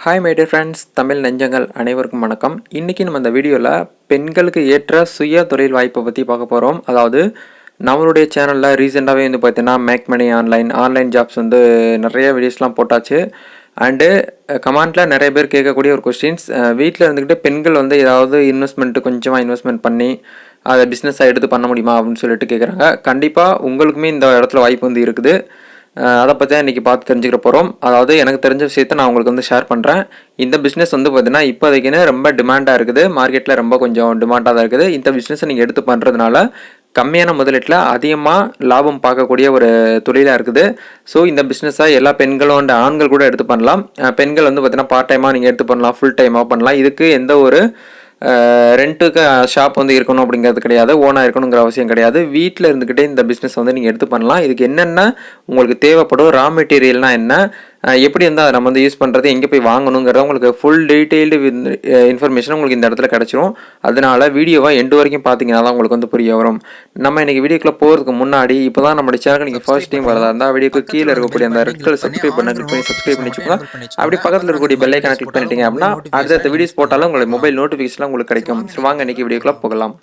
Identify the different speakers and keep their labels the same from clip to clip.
Speaker 1: Hi my dear friends, Tamil நெஞ்சங்கள் அனைவருக்கும் வணக்கம். இன்றைக்கி நம்ம இந்த வீடியோவில் பெண்களுக்கு ஏற்ற சுய தொழில் வாய்ப்பை பற்றி பார்க்க போகிறோம். அதாவது நம்மளுடைய சேனலில் ரீசெண்டாகவே வந்து பார்த்தீங்கன்னா மேக் மணி ஆன்லைன் ஜாப்ஸ் வந்து நிறைய வீடியோஸ்லாம் போட்டாச்சு. அண்டு கமெண்ட்டில் நிறைய பேர் கேட்கக்கூடிய ஒரு கொஸ்டின்ஸ், வீட்டில் இருந்துக்கிட்டு பெண்கள் வந்து ஏதாவது கொஞ்சமாக இன்வெஸ்ட்மெண்ட் பண்ணி அதை பிஸ்னஸாக எடுத்து பண்ண முடியுமா அப்படின்னு சொல்லிட்டு கேட்குறாங்க. கண்டிப்பாக உங்களுக்குமே இந்த இடத்துல வாய்ப்பு வந்து இருக்குது. அதை பற்றி தான் இன்றைக்கி பார்த்து தெரிஞ்சுக்கிற போகிறோம். அதாவது எனக்கு தெரிஞ்ச விஷயத்தை நான் உங்களுக்கு வந்து ஷேர் பண்ணுறேன். இந்த பிஸ்னஸ் வந்து பார்த்தீங்கன்னா இப்போதைக்குன்னு ரொம்ப டிமாண்டாக இருக்குது. மார்க்கெட்டில் ரொம்ப கொஞ்சம் டிமாண்டாக தான் இருக்குது. இந்த பிஸ்னஸை நீங்கள் எடுத்து பண்ணுறதுனால கம்மியான முதலீட்டில் அதிகமாக லாபம் பார்க்கக்கூடிய ஒரு தொழிலாக இருக்குது. ஸோ இந்த பிஸ்னஸை எல்லா பெண்களும் அண்ட் ஆண்கள் கூட எடுத்து பண்ணலாம். பெண்கள் வந்து பார்த்தீங்கன்னா பார்ட் டைமாக நீங்கள் எடுத்து பண்ணலாம், ஃபுல் டைமாக பண்ணலாம். இதுக்கு எந்த ஒரு ரெண்ட்டுக்கு ஷாப் வந்து இருக்கணும் அப்படிங்கிறது கிடையாது, ஓனாக இருக்கணுங்கிற அவசியம் கிடையாது. வீட்டில் இருந்துக்கிட்டே இந்த பிஸ்னஸ் வந்து நீங்கள் எடுத்து பண்ணலாம். இதுக்கு என்னென்ன உங்களுக்கு தேவைப்படும், ரா மெட்டீரியல்னால் என்ன, எப்படி வந்து அதை நம்ம வந்து யூஸ் பண்ணுறது, எங்கே போய் வாங்கணுங்கிறத உங்களுக்கு ஃபுல் டீட்டெயில்டு இன்ஃபர்மேஷன் உங்களுக்கு இந்த இடத்துல கிடச்சிரும். அதனால் வீடியோவை எண்டு வரைக்கும் பார்த்தீங்கன்னா தான் உங்களுக்கு வந்து புரிய வரும். நம்ம இன்றைக்கி வீடியோக்குள்ளே போகிறதுக்கு முன்னாடி இப்போ தான் நம்மளுடைய சேனலுக்கு நீங்கள் ஃபர்ஸ்ட் டைம் வரதா இருந்தால் வீடியோக்கு கீழே இருக்கக்கூடிய அந்த ரெட் கலர் சப்ஸ்கிரைப் பண்ண கிளிக் பண்ணி சப்ஸ்கிரைப் பண்ணி வச்சுக்கோங்க. அப்படி பக்கத்தில் இருக்கக்கூடிய பெல் ஐக்கானை கிளிக் பண்ணிட்டீங்க அப்படின்னா அடுத்த வீடியோஸ் போட்டாலும் உங்களுடைய மொபைல் நோட்டிஃபிகேஷன்லாம் உங்களுக்கு கிடைக்கும். சரி, வாங்க இன்றைக்கி வீடியோக்குள்ளே போகலாம்.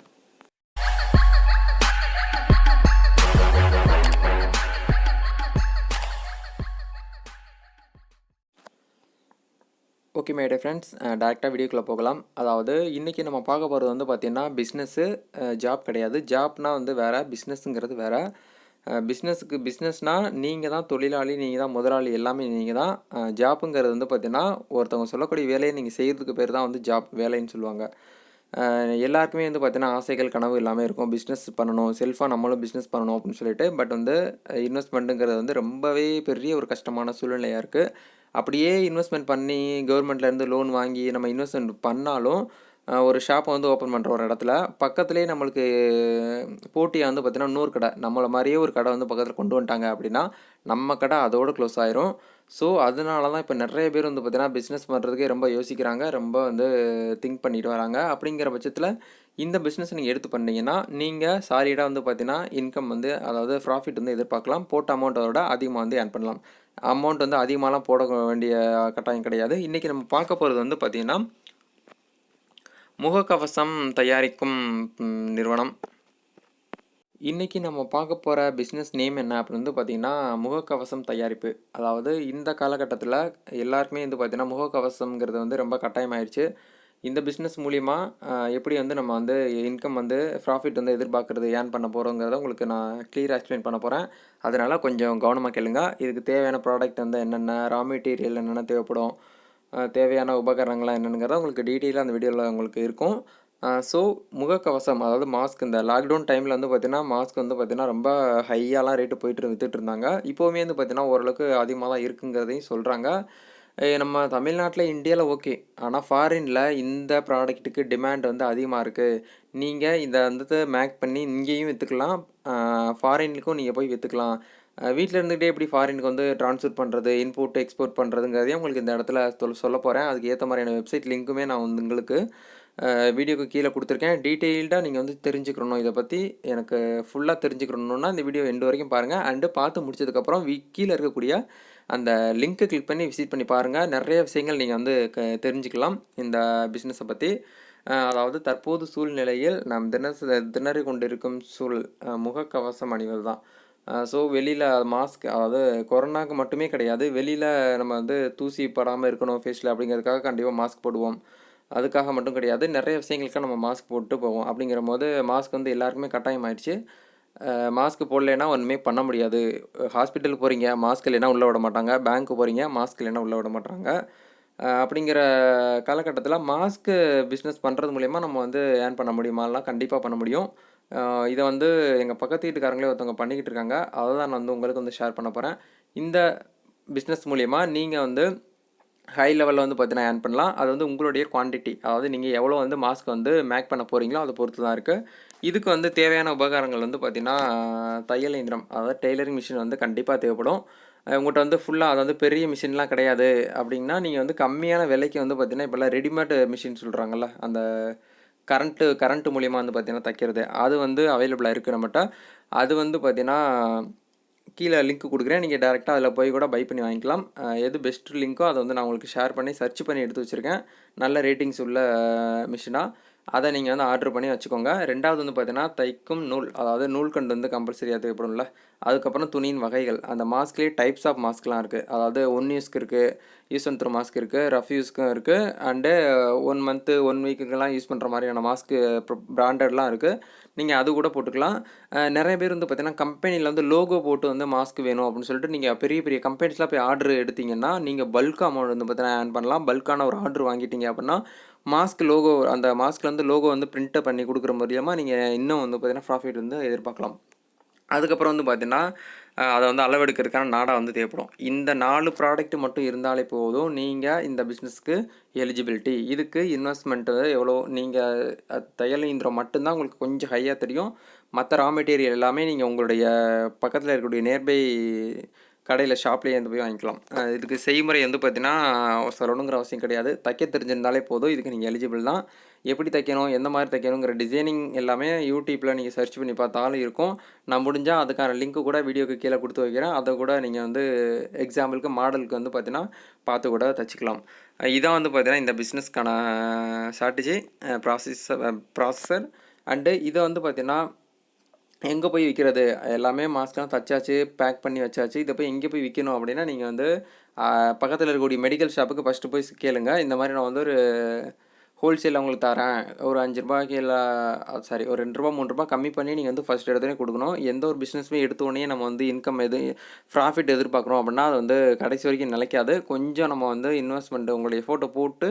Speaker 1: ஓகே மை டியர் ஃப்ரெண்ட்ஸ், டேரெக்டாக வீடியோக்குள்ளே போகலாம். அதாவது இன்றைக்கி நம்ம பார்க்க போகிறது வந்து பார்த்திங்கன்னா பிஸ்னஸ்ஸு, ஜாப் கிடையாது. ஜாப்னால் வந்து வேறு, பிஸ்னஸ்ஸுங்கிறது வேறு. பிஸ்னஸ்னால் நீங்கள் தான் தொழிலாளி, நீங்கள் தான் முதலாளி, எல்லாமே நீங்கள் தான். ஜாப்புங்கிறது வந்து பார்த்திங்கன்னா ஒருத்தவங்க சொல்லக்கூடிய வேலையை நீங்கள் செய்கிறதுக்கு பேர் தான் வந்து ஜாப், வேலைன்னு சொல்லுவாங்க. எல்லாருக்குமே வந்து பார்த்திங்கன்னா ஆசைகள், கனவு எல்லாமே இருக்கும். பிஸ்னஸ் பண்ணணும், செல்ஃபாக நம்மளும் பிஸ்னஸ் பண்ணணும் அப்படின்னு சொல்லிட்டு. பட் வந்து இன்வெஸ்ட்மெண்ட்டுங்கிறது வந்து ரொம்பவே பெரிய ஒரு கஷ்டமான சூழ்நிலையாக இருக்குது. அப்படியே இன்வெஸ்ட்மெண்ட் பண்ணி கவர்மெண்ட்லேருந்து லோன் வாங்கி நம்ம இன்வெஸ்ட்மெண்ட் பண்ணாலும் ஒரு ஷாப்பை வந்து ஓப்பன் பண்ணுற ஒரு இடத்துல பக்கத்துலேயே நம்மளுக்கு போட்டியாக வந்து பார்த்திங்கன்னா இன்னொரு கடை, நம்மளை மாதிரியே ஒரு கடை வந்து பக்கத்தில் கொண்டு வந்துட்டாங்க அப்படின்னா நம்ம கடை அதோடு க்ளோஸ் ஆயிரும். ஸோ அதனால தான் இப்போ நிறைய பேர் வந்து பார்த்திங்கன்னா பிஸ்னஸ் பண்ணுறதுக்கே ரொம்ப யோசிக்கிறாங்க, ரொம்ப வந்து திங்க் பண்ணிட்டு வராங்க. அப்படிங்கிற பட்சத்தில் இந்த பிஸ்னஸ் நீங்கள் எடுத்து பண்ணிங்கன்னா நீங்கள் சாலிடாக வந்து பார்த்திங்கன்னா இன்கம் வந்து, அதாவது ப்ராஃபிட் வந்து எதிர்பார்க்கலாம். போட்ட அமௌண்ட்டோட அதிகமாக வந்து ஏர்ன் பண்ணலாம். அமௌண்ட் வந்து அதிகமாகலாம் போட வேண்டிய கட்டாயம் கிடையாது. இன்றைக்கி நம்ம பார்க்க போகிறது வந்து பார்த்திங்கன்னா முகக்கவசம் தயாரிக்கும் நிறுவனம். இன்றைக்கி நம்ம பார்க்க போகிற பிஸ்னஸ் நேம் என்ன அப்படின்னு வந்து பார்த்திங்கன்னா முகக்கவசம் தயாரிப்பு. அதாவது இந்த காலகட்டத்தில் எல்லாருக்குமே வந்து பார்த்திங்கன்னா முகக்கவசம்ங்கிறது வந்து ரொம்ப கட்டாயமாயிடுச்சு. இந்த பிஸ்னஸ் மூலிமா எப்படி வந்து நம்ம வந்து இன்கம் வந்து ப்ராஃபிட் வந்து எதிர்பார்க்குறது, ஏர்ன் பண்ண போகிறோங்கிறத உங்களுக்கு நான் கிளியராக எக்ஸ்பிளைன் பண்ண போகிறேன். அதனால் கொஞ்சம் கவனமாக கேளுங்க. இதுக்கு தேவையான ப்ராடக்ட் வந்து என்னென்ன, ரா மெட்டீரியல் என்னென்ன தேவைப்படும், தேவையான உபகரணங்கள்லாம் என்னென்னுங்கிறத உங்களுக்கு டீட்டெயிலாக அந்த வீடியோவில் உங்களுக்கு இருக்கும். ஸோ முகக்கவசம், அதாவது மாஸ்க், இந்த லாக்டவுன் டைமில் வந்து பார்த்திங்கன்னா மாஸ்க் வந்து பார்த்திங்கன்னா ரொம்ப ஹையாலாம் ரேட்டு விற்றுட்டு இருந்தாங்க. இப்போவுமே வந்து பார்த்திங்கன்னா ஓரளவுக்கு அதிகமாக தான் இருக்குங்கிறதையும் சொல்கிறாங்க. நம்ம தமிழ்நாட்டில், இந்தியாவில் ஓகே. ஆனால் ஃபாரினில் இந்த ப்ராடக்ட்டுக்கு டிமாண்ட் வந்து அதிகமாக இருக்குது. நீங்கள் இதை வந்துட்டு மேக் பண்ணி இங்கேயும் விற்றுக்கலாம், ஃபாரினுக்கும் நீங்கள் போய் விற்றுக்கலாம். வீட்டில் இருந்துகிட்டே எப்படி ஃபாரினுக்கு வந்து ட்ரான்ஸ்ஃபர் பண்ணுறது, இன்போர்ட் எக்ஸ்போர்ட் பண்ணுறதுங்கிறதையும் உங்களுக்கு இந்த இடத்துல சொல்ல போகிறேன். அதுக்கு ஏற்ற மாதிரியான வெப்சைட் லிங்க்குமே நான் வந்து உங்களுக்கு வீடியோக்கு கீழே கொடுத்துருக்கேன். டீட்டெயில்டாக நீங்கள் வந்து தெரிஞ்சுக்கணும், இதை பற்றி எனக்கு ஃபுல்லாக தெரிஞ்சுக்கணுன்னா இந்த வீடியோ எண்டு வரைக்கும் பாருங்கள். அண்டு பார்த்து முடிச்சதுக்கப்புறம் கீழே இருக்கக்கூடிய அந்த லிங்க்கை கிளிக் பண்ணி விசிட் பண்ணி பாருங்கள். நிறைய விஷயங்கள் நீங்கள் வந்து தெரிஞ்சுக்கலாம் இந்த பிஸ்னஸை பற்றி. அதாவது தற்போது சூழ்நிலையில் நாம் திணறி கொண்டிருக்கும் முகக்கவசம் அணிவது தான். ஸோ வெளியில் மாஸ்க், அதாவது கொரோனாவுக்கு மட்டுமே கிடையாது, வெளியில் நம்ம வந்து தூசி படாமல் இருக்கணும் ஃபேஸில் அப்படிங்கிறதுக்காக கண்டிப்பாக மாஸ்க் போடுவோம். அதுக்காக மட்டும் கிடையாது, நிறைய விஷயங்களுக்காக நம்ம மாஸ்க் போட்டு போவோம். அப்படிங்கிற போது மாஸ்க் வந்து எல்லாருக்குமே கட்டாயம் ஆயிடுச்சு. மாஸ்க் போடலைன்னா ஒன்றுமே பண்ண முடியாது. ஹாஸ்பிட்டலுக்கு போகிறீங்க, மாஸ்க் இல்லைன்னா உள்ளே விட மாட்டாங்க. பேங்க்கு போகிறீங்க, மாஸ்க் இல்லைன்னா உள்ளே விட மாட்டாங்க. அப்படிங்கிற காலகட்டத்தில் மாஸ்க்கு பிஸ்னஸ் பண்ணுறது மூலிமா நம்ம வந்து ஏர்ன் பண்ண முடியுமாலாம் கண்டிப்பாக பண்ண முடியும். இதை வந்து எங்கள் பக்கத்து வீட்டுக்காரங்களே ஒருத்தவங்க பண்ணிக்கிட்டு இருக்காங்க. அதை தான் நான் வந்து உங்களுக்கு வந்து ஷேர் பண்ண போகிறேன். இந்த பிஸ்னஸ் மூலிமா நீங்கள் வந்து ஹை லெவலில் வந்து பார்த்தீங்கன்னா ஏர்ன் பண்ணலாம். அது வந்து உங்களுடைய குவான்டிட்டி, அதாவது நீங்கள் எவ்வளோ வந்து மாஸ்க் வந்து மேக் பண்ண போகிறீங்களோ அதை பொறுத்து தான் இருக்குது. இதுக்கு வந்து தேவையான உபகரணங்கள் வந்து பார்த்திங்கன்னா தையல் இயந்திரம், அதாவது டெய்லரிங் மிஷின் வந்து கண்டிப்பாக தேவைப்படும். உங்கள்கிட்ட வந்து ஃபுல்லாக, அதாவது பெரிய மிஷின்லாம் கிடையாது அப்படின்னா நீங்கள் வந்து கம்மியான விலைக்கு வந்து பார்த்திங்கன்னா இப்போல்லாம் ரெடிமேட் மிஷின் சொல்கிறாங்கல்ல, அந்த கரண்ட்டு மூலிமா வந்து பார்த்திங்கன்னா தைக்கிறது, அது வந்து அவைலபிளாக இருக்குது நம்மகிட்ட. அது வந்து பார்த்திங்கன்னா கீழே லிங்க் கொடுக்குறேன். நீங்கள் டேரெக்டாக அதில் போய் கூட பை பண்ணி வாங்கிக்கலாம். எது பெஸ்ட் லிங்க்கோ அதை வந்து நான் உங்களுக்கு ஷேர் பண்ணி சர்ச் பண்ணி எடுத்து வச்சுருக்கேன். நல்ல ரேட்டிங்ஸ் உள்ள மிஷினாக அதை நீங்கள் வந்து ஆர்டர் பண்ணி வச்சுக்கோங்க. ரெண்டாவது வந்து பார்த்தீங்கன்னா தைக்கும் நூல், அதாவது நூல்கண்டு வந்து கம்பல்சரியாக தேவைப்படும்ல. அதுக்கப்புறம் துணியின் வகைகள், அந்த மாஸ்க்லேயே டைப்ஸ் ஆஃப் மாஸ்க்லாம் இருக்குது. அதாவது 1 யூஸ்க்கு இருக்குது, யூஸ் அண்ட் த்ரோ மாஸ்க் இருக்குது, ரஃப் யூஸ்க்கும் இருக்குது, அண்டு 1 மந்த்து 1 வீக்குக்கெல்லாம் யூஸ் பண்ணுற மாதிரியான மாஸ்க்கு பிராண்டட்லாம் இருக்குது. நீங்கள் அது கூட போட்டுக்கலாம். நிறைய பேர் வந்து பார்த்தீங்கன்னா கம்பெனியில் வந்து லோகோ போட்டு வந்து மாஸ்க் வேணும் அப்படின்னு சொல்லிட்டு நீங்கள் பெரிய பெரிய கம்பெனிஸ்லாம் போய் ஆர்டர் எடுத்தீங்கன்னா நீங்கள் பல்க் அமௌண்ட் வந்து பார்த்தீங்கன்னா ஏர்ன் பண்ணலாம். பல்கான ஒரு ஆர்டர் வாங்கிட்டீங்க அப்படின்னா மாஸ்க் லோகோ, அந்த மாஸ்கில் வந்து லோகோ வந்து பிரிண்ட்டை பண்ணி கொடுக்குற மூலியமாக நீங்கள் இன்னும் வந்து பார்த்தீங்கன்னா ப்ராஃபிட் வந்து எதிர்பார்க்கலாம். அதுக்கப்புறம் வந்து பார்த்தீங்கன்னா அதை வந்து அளவெடுக்கிறதுக்கான நாடா வந்து தேவைப்படும். இந்த 4 ப்ராடக்ட் மட்டும் இருந்தாலே போதும், நீங்கள் இந்த பிஸ்னஸ்க்கு எலிஜிபிலிட்டி. இதுக்கு இன்வெஸ்ட்மெண்ட்டு எவ்வளோ, நீங்கள் தையல் இயந்திரம் மட்டும்தான் உங்களுக்கு கொஞ்சம் ஹையாக தெரியும். மற்ற ரா மெட்டீரியல் எல்லாமே நீங்கள் உங்களுடைய பக்கத்தில் இருக்கக்கூடிய நியர்பை கடையில் ஷாப்லேயே வந்து போய் வாங்கிக்கலாம். இதுக்கு செய்முறை வந்து பார்த்தீங்கன்னா சொல்லணுங்கிற அவசியம் கிடையாது. தைக்க தெரிஞ்சிருந்தாலே போதும், இதுக்கு நீங்கள் எலிஜிபிள் தான். எப்படி தைக்கணும், எந்த மாதிரி தைக்கணுங்கிற டிசைனிங் எல்லாமே யூடியூப்பில் நீங்கள் சர்ச் பண்ணி பார்த்தாலும் இருக்கும். நான் முடிஞ்சால் அதுக்கான லிங்க்கு கூட வீடியோக்கு கீழே கொடுத்து வைக்கிறேன். அதை கூட நீங்கள் வந்து எக்ஸாம்பிளுக்கு மாடலுக்கு வந்து பார்த்தீங்கன்னா பார்த்து கூட தைச்சிக்கலாம். இதான் வந்து பார்த்தீங்கன்னா இந்த பிஸ்னஸ்க்கான ஸ்ட்ராட்டஜி, ப்ராசஸர். அண்டு இதை வந்து பார்த்தீங்கன்னா எங்கே போய் விற்கிறது, எல்லாமே மாஸ்க்லாம் தைச்சாச்சு, பேக் பண்ணி வச்சாச்சு. இதை போய் எங்கே போய் விற்கணும் அப்படின்னா நீங்கள் வந்து பக்கத்தில் இருக்கக்கூடிய மெடிக்கல் ஷாப்புக்கு ஃபஸ்ட்டு போய் கேளுங்க. இந்த மாதிரி நான் வந்து ஒரு ஹோல்சேல் அவங்களுக்கு தரேன், ஒரு ₹5 இல்லை சாரி ஒரு ₹2 ₹3 கம்மி பண்ணி நீங்கள் வந்து ஃபஸ்ட் எடுத்தோடனே கொடுக்கணும். எந்த ஒரு பிஸ்னஸுமே எடுத்த உடனே நம்ம வந்து இன்கம் ப்ராஃபிட் எதிர்பார்க்குறோம் அப்படின்னா அது வந்து கடைசி வரைக்கும் நிலைக்காது. கொஞ்சம் நம்ம வந்து இன்வெஸ்ட்மெண்ட் உங்களுடைய எஃபோர்ட்டை போட்டு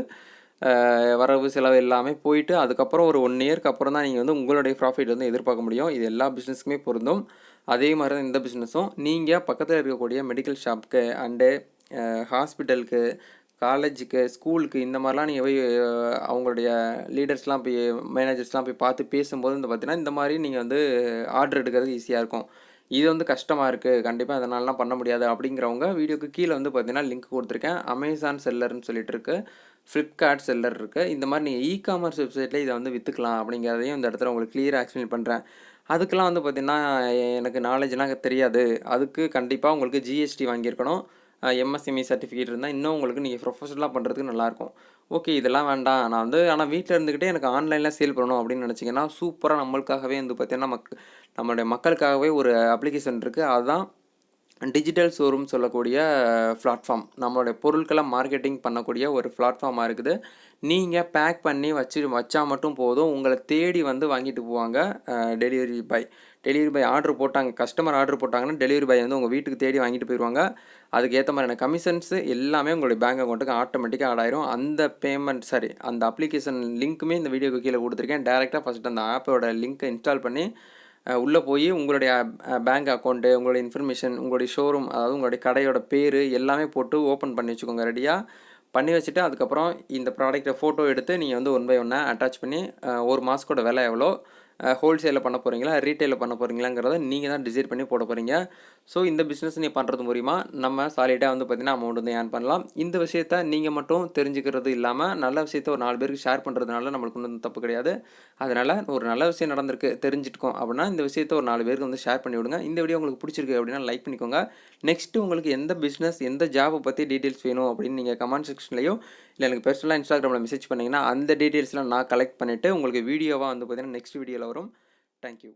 Speaker 1: வரவு செலவு எல்லாமே போயிட்டு அதுக்கப்புறம் ஒரு 1 இயர்க்கு அப்புறம் தான் நீங்கள் வந்து உங்களுடைய ப்ராஃபிட் வந்து எதிர்பார்க்க முடியும். இது எல்லா பிஸ்னஸுக்குமே பொருந்தும். அதே மாதிரி தான் இந்த பிஸ்னஸும். நீங்கள் பக்கத்தில் இருக்கக்கூடிய மெடிக்கல் ஷாப்புக்கு அண்டு ஹாஸ்பிட்டலுக்கு, காலேஜுக்கு, ஸ்கூலுக்கு இந்த மாதிரிலாம் நீங்கள் போய் அவங்களுடைய லீடர்ஸ்லாம் போய் மேனேஜர்ஸ்லாம் போய் பார்த்து பேசும்போது வந்து பார்த்தீங்கன்னா இந்த மாதிரி நீங்கள் வந்து ஆர்டர் எடுக்கிறது ஈஸியாக இருக்கும். இது வந்து கஷ்டமாக இருக்குது, கண்டிப்பாக இதனாலலாம் பண்ண முடியாது அப்படிங்கிறவங்க வீடியோக்கு கீழே வந்து பார்த்தீங்கன்னா லிங்க் கொடுத்துருக்கேன். அமேசான் செல்லர்னு சொல்லிட்டு இருக்குது, ஃப்ளிப்கார்ட் செல்லர் இருக்குது. இந்த மாதிரி நீங்கள் இகாமர்ஸ் வெப்சைட்டில் இதை வந்து விற்றுக்கலாம் அப்படிங்கிறதையும் இந்த இடத்துல உங்களுக்கு கிளியராக எக்ஸ்பிளைன் பண்ணுறேன். அதுக்கெலாம் வந்து பார்த்திங்கன்னா எனக்கு நாலேஜ்லாம் தெரியாது. அதுக்கு கண்டிப்பாக உங்களுக்கு ஜிஎஸ்டி வாங்கியிருக்கணும். எம்எஸ்எம்இ சர்டிஃபிகேட் இருந்தால் இன்னும் உங்களுக்கு நீங்கள் ப்ரொஃபஷனலாக பண்ணுறதுக்கு நல்லாயிருக்கும். ஓகே, இதெல்லாம் வேண்டாம், நான் வந்து ஆனால் வீட்டில் இருந்துக்கிட்டே எனக்கு ஆன்லைனில் சேல் பண்ணணும் அப்படின்னு நினச்சிங்கன்னா சூப்பராக நம்மளுக்காகவே வந்து பார்த்திங்கன்னா நம்மளுடைய மக்களுக்காகவே ஒரு அப்ளிகேஷன் இருக்குது. அதுதான் டிஜிட்டல் ஷோரூம் சொல்லக்கூடிய பிளாட்ஃபார்ம். நம்மளுடைய பொருட்களை மார்க்கெட்டிங் பண்ணக்கூடிய ஒரு பிளாட்ஃபார்மாக இருக்குது. நீங்கள் பேக் பண்ணி வச்சா மட்டும் போதும், உங்களை தேடி வந்து வாங்கிட்டு போவாங்க. டெலிவரி பாய் ஆர்டர் போட்டாங்க, கஸ்டமர் ஆர்டர் போட்டாங்கன்னா டெலிவரி பாய் வந்து உங்கள் வீட்டுக்கு தேடி வாங்கிட்டு போயிடுவாங்க. அதுக்கு ஏற்ற மாதிரியான கமிஷன்ஸு எல்லாமே உங்களுடைய பேங்க் அக்கௌண்ட்டுக்கு ஆட்டோமேட்டிக்காக ஆட் ஆயிரும். அந்த அப்ளிகேஷன் லிங்க்குமே இந்த வீடியோக்கு கீழே கொடுத்துருக்கேன். டேரெக்டாக ஃபஸ்ட்டு அந்த ஆப்போட லிங்க்கை இன்ஸ்டால் பண்ணி உள்ளே போய் உங்களுடைய பேங்க் அக்கௌண்ட்டு, உங்களுடைய இன்ஃபர்மேஷன், உங்களுடைய ஷோரூம், அதாவது உங்களுடைய கடையோட பேர் எல்லாமே போட்டு ஓப்பன் பண்ணி வச்சுக்கோங்க ரெடியாக. பண்ணி வச்சுட்டு அதுக்கப்புறம் இந்த ப்ராடக்ட்டை ஃபோட்டோ எடுத்து நீங்கள் வந்து 1 பை 1 அட்டாச் பண்ணி ஒரு மாஸ்க்கோட விலை எவ்வளோ, ஹோல்சேலில் பண்ண போகிறீங்களா, ரீட்டெயிலில் பண்ண போகிறீங்களாங்கிறத நீங்கள் தான் டிசைட் பண்ணி போட போகிறீங்க. ஸோ இந்த பிஸ்னஸ் நீ பண்ணுறது மூலிமா நம்ம சாலிடாக வந்து பார்த்திங்கன்னா அமௌண்ட் வந்து ஏர்ன் பண்ணலாம். இந்த விஷயத்த நீங்கள் மட்டும் தெரிஞ்சுக்கிறது இல்லாமல் நல்ல விஷயத்த ஒரு 4 பேருக்கு ஷேர் பண்ணுறதுனால நம்மளுக்கு ஒன்றும் தப்பு கிடையாது. அதனால் ஒரு நல்ல விஷயம் நடந்திருக்கு தெரிஞ்சுட்டுக்கோம் அப்படின்னா இந்த விஷயத்த ஒரு 4 பேருக்கு வந்து ஷேர் பண்ணி விடுங்க. இந்த வீடியோ உங்களுக்கு பிடிச்சிருக்கு அப்படின்னா லைக் பண்ணிக்கோங்க. நெக்ஸ்ட்டு உங்களுக்கு எந்த பிஸ்னஸ், எந்த ஜாபை பற்றி டீட்டெயில்ஸ் வேணும் அப்படின்னு நீங்கள் கமெண்ட் செக்ஷன்லையோ இல்லை எனக்கு பர்சனலாக இன்ஸ்டாகிராமில் மெசேஜ் பண்ணிங்கன்னா அந்த டீட்டெயில்ஸ்லாம் நான் கலெக்ட் பண்ணிவிட்டு உங்களுக்கு வீடியோவாக வந்து பார்த்திங்கன்னா நெக்ஸ்ட் வீடியோவில் வரும். தேங்க்யூ.